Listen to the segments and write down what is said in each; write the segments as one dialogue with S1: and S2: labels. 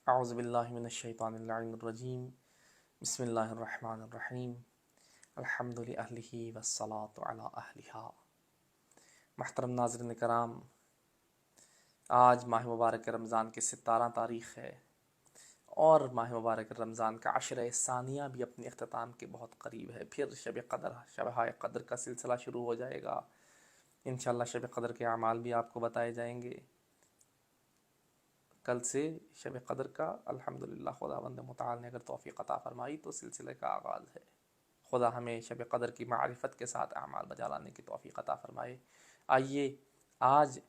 S1: اعوذ باللہ من الشیطان اللعین الرجیم بسم اللہ الرحمن الرحیم الحمد للہ والصلاة علی اہلہا۔ محترم ناظرین کرام، آج ماہ مبارک رمضان کی 17 تاریخ ہے اور ماہ مبارک رمضان کا عشرہ ثانیہ بھی اپنے اختتام کے بہت قریب ہے۔ پھر شب قدر کا سلسلہ شروع ہو جائے گا۔ انشاءاللہ شب قدر کے اعمال بھی آپ کو بتائے جائیں گے۔ کل سے شب قدر کا الحمدللہ خداوند متعال نے اگر توفیق عطا فرمائی تو سلسلے کا آغاز ہے۔ خدا ہمیں شب قدر کی معرفت کے ساتھ اعمال بجا لانے کی توفیق عطا فرمائے۔ آئیے آج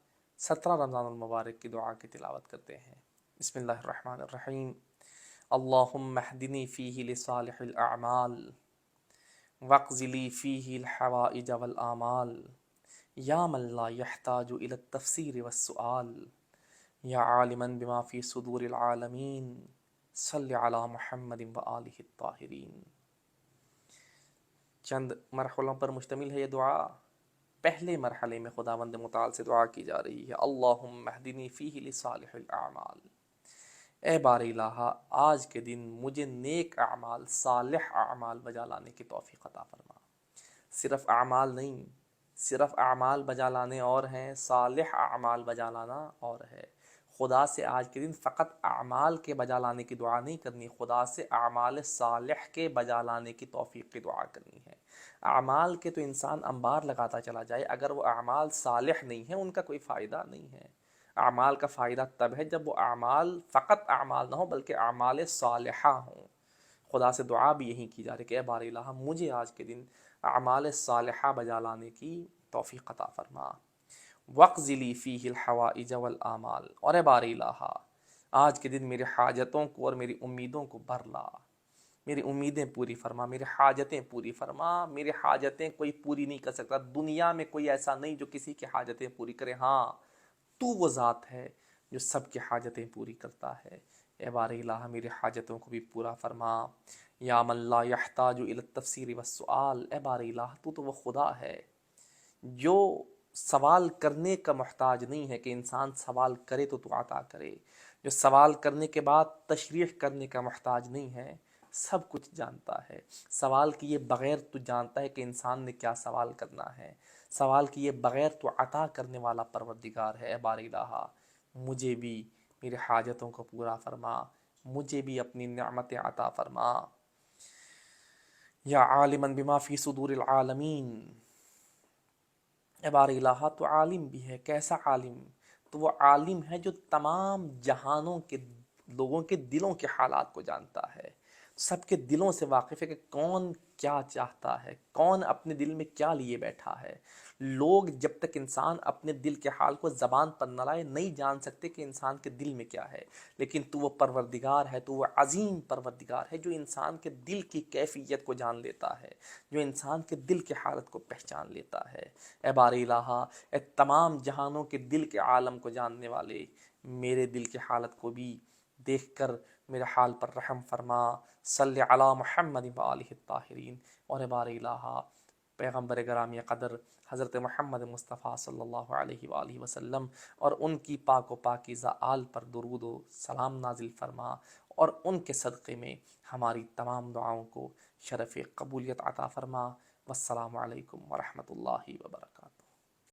S1: 17 رمضان المبارک کی دعا کی تلاوت کرتے ہیں۔ بسم اللہ الرحمن الرحیم۔ اللہم اہدنی فیہ لصالح الاعمال واقض لی فیہ الحوائج والآمال یا من لا یحتاج الی التفسیر والسؤال یا عالما بما فی صدور العالمین صلی علی محمد و آلہ الطاہرین۔ چند مرحلوں پر مشتمل ہے یہ دعا۔ پہلے مرحلے میں خداوند متعال سے دعا کی جا رہی ہے، اللہم اہدنی فیہ لصالح الاعمال، اے بار الہ آج کے دن مجھے نیک اعمال، صالح اعمال بجا لانے کی توفیق عطا فرما۔ صرف اعمال نہیں، صرف اعمال بجا لانے اور ہیں، صالح اعمال بجا لانا اور ہے۔ خدا سے آج کے دن فقط اعمال کے بجا لانے کی دعا نہیں کرنی، خدا سے اعمال صالح کے بجا لانے کی توفیق کی دعا کرنی ہے۔ اعمال کے تو انسان انبار لگاتا چلا جائے، اگر وہ اعمال صالح نہیں ہیں ان کا کوئی فائدہ نہیں ہے۔ اعمال کا فائدہ تب ہے جب وہ اعمال فقط اعمال نہ ہو بلکہ اعمال صالحہ ہوں۔ خدا سے دعا بھی یہی کی جا رہی کہ اے بار الہ مجھے آج کے دن اعمال صالحہ بجا لانے کی توفیق عطا فرما۔ وقض لی فیہ الحوائج والآمال، اور اے بار الہ آج کے دن میری حاجتوں کو اور میری امیدوں کو بھر لا، میری امیدیں پوری فرما، میری حاجتیں پوری فرما۔ میری حاجتیں کوئی پوری نہیں کر سکتا، دنیا میں کوئی ایسا نہیں جو کسی کی حاجتیں پوری کرے، ہاں تو وہ ذات ہے جو سب کی حاجتیں پوری کرتا ہے۔ اے بار الہ میری حاجتوں کو بھی پورا فرما۔ یا من لا یحتاج الی التفسیر والسؤال، اے بار الہ تو وہ خدا ہے جو سوال کرنے کا محتاج نہیں ہے کہ انسان سوال کرے تو عطا کرے، جو سوال کرنے کے بعد تشریح کرنے کا محتاج نہیں ہے، سب کچھ جانتا ہے۔ سوال کیے بغیر تو جانتا ہے کہ انسان نے کیا سوال کرنا ہے، سوال کیے بغیر تو عطا کرنے والا پروردگار ہے۔ اے بار الہ مجھے بھی میری حاجتوں کو پورا فرما، مجھے بھی اپنی نعمت عطا فرما۔ یا عالما بما فی صدور العالمین، اے بار الہ تو عالم بھی ہے، کیسا عالم؟ تو وہ عالم ہے جو تمام جہانوں کے لوگوں کے دلوں کے حالات کو جانتا ہے، سب کے دلوں سے واقف ہے کہ کون کیا چاہتا ہے، کون اپنے دل میں کیا لیے بیٹھا ہے۔ لوگ جب تک انسان اپنے دل کے حال کو زبان پر نہ لائے نہیں جان سکتے کہ انسان کے دل میں کیا ہے، لیکن تو وہ پروردگار ہے، تو وہ عظیم پروردگار ہے جو انسان کے دل کی کیفیت کو جان لیتا ہے، جو انسان کے دل کی حالت کو پہچان لیتا ہے۔ اے بار الہ اے تمام جہانوں کے دل کے عالم کو جاننے والے، میرے دل کی حالت کو بھی دیکھ کر میرے حال پر رحم فرما۔ صلی علی محمد و آلہ الطاہرین۔ اور اے بار الہ پیغمبر گرامی قدر حضرت محمد مصطفیٰ صلی اللہ علیہ وآلہ وسلم اور ان کی پاک و پاکیزہ آل پر درود و سلام نازل فرما، اور ان کے صدقے میں ہماری تمام دعاؤں کو شرف قبولیت عطا فرما۔ والسلام علیکم ورحمۃ اللہ وبرکاتہ۔